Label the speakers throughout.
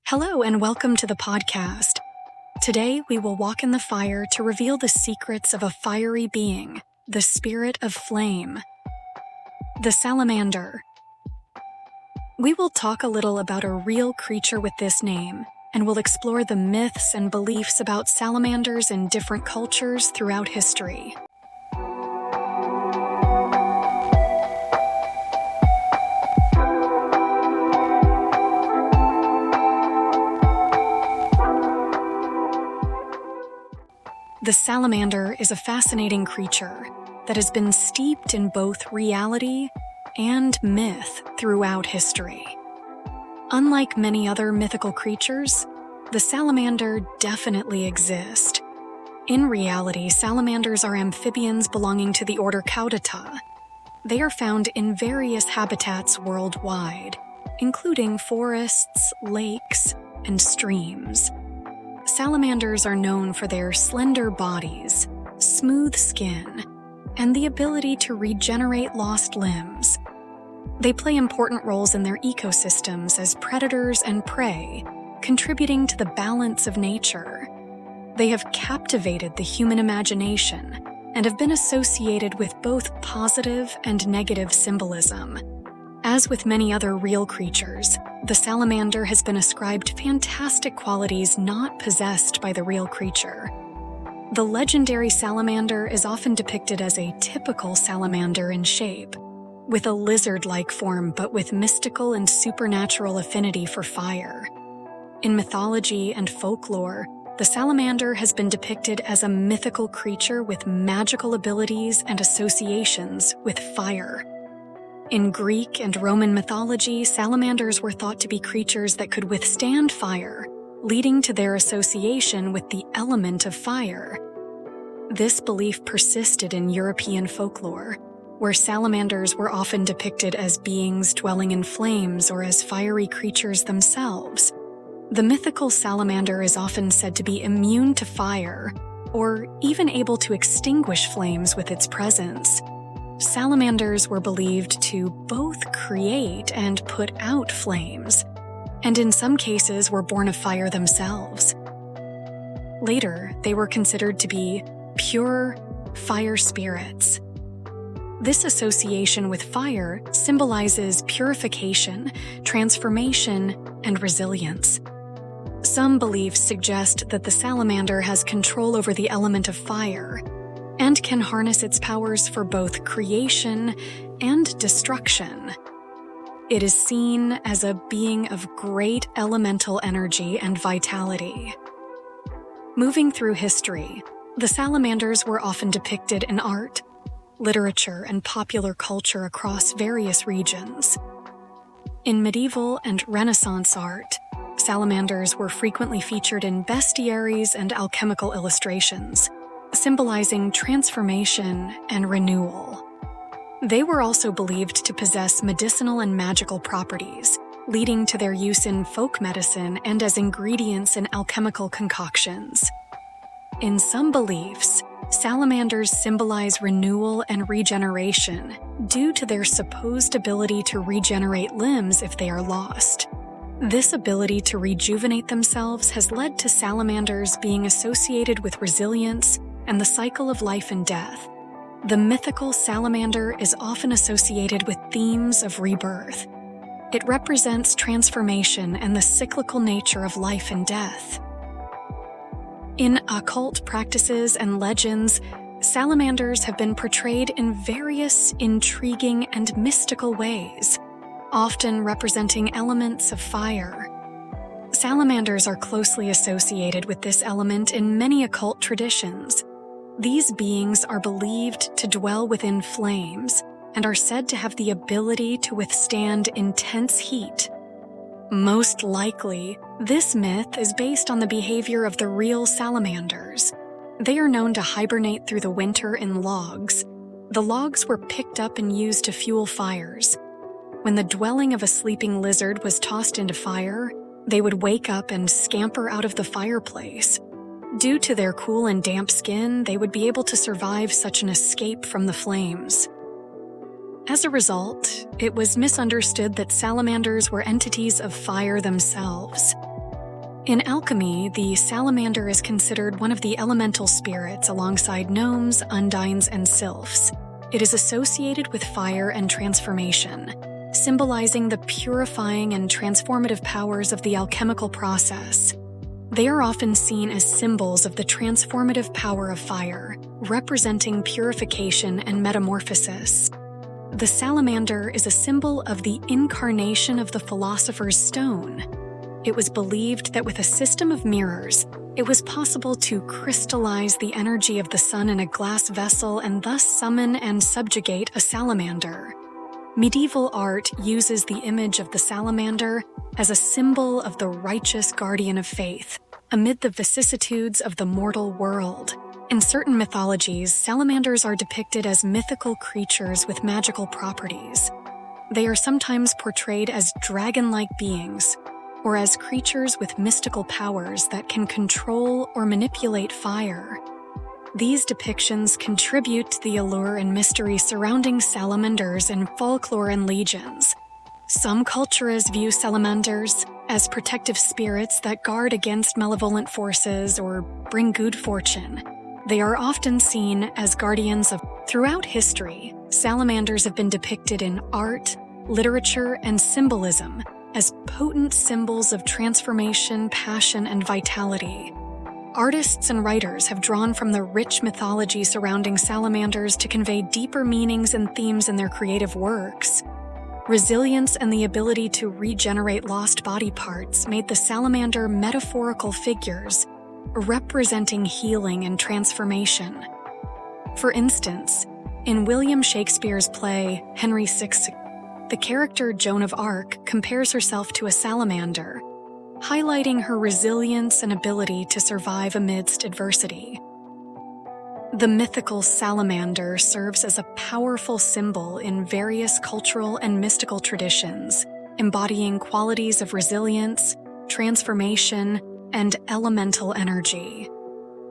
Speaker 1: Hello and welcome to the podcast. Today we will walk in the fire to reveal the secrets of a fiery being, the spirit of flame. The salamander. We will talk a little about a real creature with this name, and we'll explore the myths and beliefs about salamanders in different cultures throughout history. The salamander is a fascinating creature that has been steeped in both reality and myth throughout history. Unlike many other mythical creatures, the salamander definitely exists. In reality, salamanders are amphibians belonging to the order Caudata. They are found in various habitats worldwide, including forests, lakes, and streams. Salamanders are known for their slender bodies, smooth skin, and the ability to regenerate lost limbs. They play important roles in their ecosystems as predators and prey, contributing to the balance of nature. They have captivated the human imagination and have been associated with both positive and negative symbolism. As with many other real creatures, the salamander has been ascribed fantastic qualities not possessed by the real creature. The legendary salamander is often depicted as a typical salamander in shape, with a lizard-like form but with mystical and supernatural affinity for fire. In mythology and folklore, the salamander has been depicted as a mythical creature with magical abilities and associations with fire. In Greek and Roman mythology, salamanders were thought to be creatures that could withstand fire, leading to their association with the element of fire. This belief persisted in European folklore, where salamanders were often depicted as beings dwelling in flames or as fiery creatures themselves. The mythical salamander is often said to be immune to fire, or even able to extinguish flames with its presence. Salamanders were believed to both create and put out flames, and in some cases were born of fire themselves. Later, they were considered to be pure fire spirits. This association with fire symbolizes purification, transformation, and resilience. Some beliefs suggest that the salamander has control over the element of fire, and can harness its powers for both creation and destruction. It is seen as a being of great elemental energy and vitality. Moving through history, the salamanders were often depicted in art, literature, and popular culture across various regions. In medieval and Renaissance art, salamanders were frequently featured in bestiaries and alchemical illustrations, symbolizing transformation and renewal. They were also believed to possess medicinal and magical properties, leading to their use in folk medicine and as ingredients in alchemical concoctions. In some beliefs, salamanders symbolize renewal and regeneration due to their supposed ability to regenerate limbs if they are lost. This ability to rejuvenate themselves has led to salamanders being associated with resilience and the cycle of life and death. The mythical salamander is often associated with themes of rebirth. It represents transformation and the cyclical nature of life and death. In occult practices and legends, salamanders have been portrayed in various intriguing and mystical ways, often representing elements of fire. Salamanders are closely associated with this element in many occult traditions. These beings are believed to dwell within flames and are said to have the ability to withstand intense heat. Most likely, this myth is based on the behavior of the real salamanders. They are known to hibernate through the winter in logs. The logs were picked up and used to fuel fires. When the dwelling of a sleeping lizard was tossed into fire, they would wake up and scamper out of the fireplace. Due to their cool and damp skin, they would be able to survive such an escape from the flames. As a result, it was misunderstood that salamanders were entities of fire themselves. In alchemy, the salamander is considered one of the elemental spirits alongside gnomes, undines, and sylphs. It is associated with fire and transformation, symbolizing the purifying and transformative powers of the alchemical process. They are often seen as symbols of the transformative power of fire, representing purification and metamorphosis. The salamander is a symbol of the incarnation of the philosopher's stone. It was believed that with a system of mirrors, it was possible to crystallize the energy of the sun in a glass vessel and thus summon and subjugate a salamander. Medieval art uses the image of the salamander as a symbol of the righteous guardian of faith, amid the vicissitudes of the mortal world. In certain mythologies, salamanders are depicted as mythical creatures with magical properties. They are sometimes portrayed as dragon-like beings, or as creatures with mystical powers that can control or manipulate fire. These depictions contribute to the allure and mystery surrounding salamanders in folklore and legends. Some cultures view salamanders as protective spirits that guard against malevolent forces or bring good fortune. They are often seen as guardians of. Throughout history, salamanders have been depicted in art, literature, and symbolism as potent symbols of transformation, passion, and vitality. Artists and writers have drawn from the rich mythology surrounding salamanders to convey deeper meanings and themes in their creative works. Resilience and the ability to regenerate lost body parts made the salamander metaphorical figures, representing healing and transformation. For instance, in William Shakespeare's play Henry VI, the character Joan of Arc compares herself to a salamander, highlighting her resilience and ability to survive amidst adversity. The mythical salamander serves as a powerful symbol in various cultural and mystical traditions, embodying qualities of resilience, transformation, and elemental energy.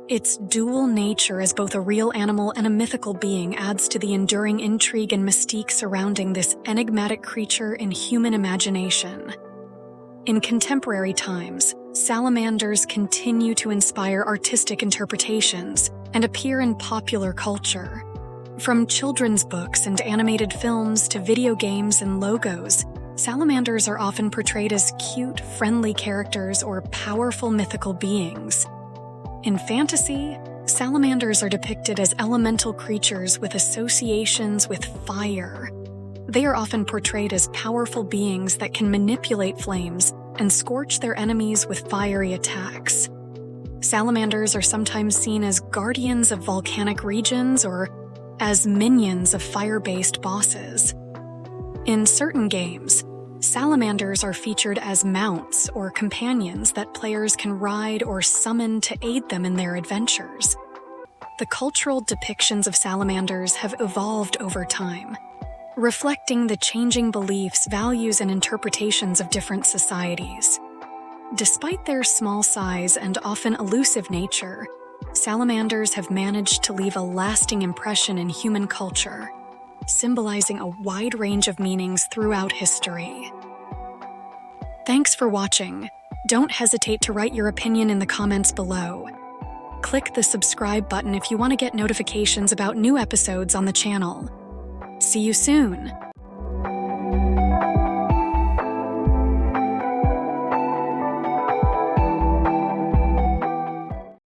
Speaker 1: Its dual nature as both a real animal and a mythical being adds to the enduring intrigue and mystique surrounding this enigmatic creature in human imagination. In contemporary times, salamanders continue to inspire artistic interpretations and appear in popular culture. From children's books and animated films to video games and logos, salamanders are often portrayed as cute, friendly characters or powerful mythical beings. In fantasy, salamanders are depicted as elemental creatures with associations with fire. They are often portrayed as powerful beings that can manipulate flames and scorch their enemies with fiery attacks. Salamanders are sometimes seen as guardians of volcanic regions or as minions of fire-based bosses. In certain games, salamanders are featured as mounts or companions that players can ride or summon to aid them in their adventures. The cultural depictions of salamanders have evolved over time, reflecting the changing beliefs, values, and interpretations of different societies. Despite their small size and often elusive nature, salamanders have managed to leave a lasting impression in human culture, symbolizing a wide range of meanings throughout history. Thanks for watching. Don't hesitate to write your opinion in the comments below. Click the subscribe button if you want to get notifications about new episodes on the channel. See you soon!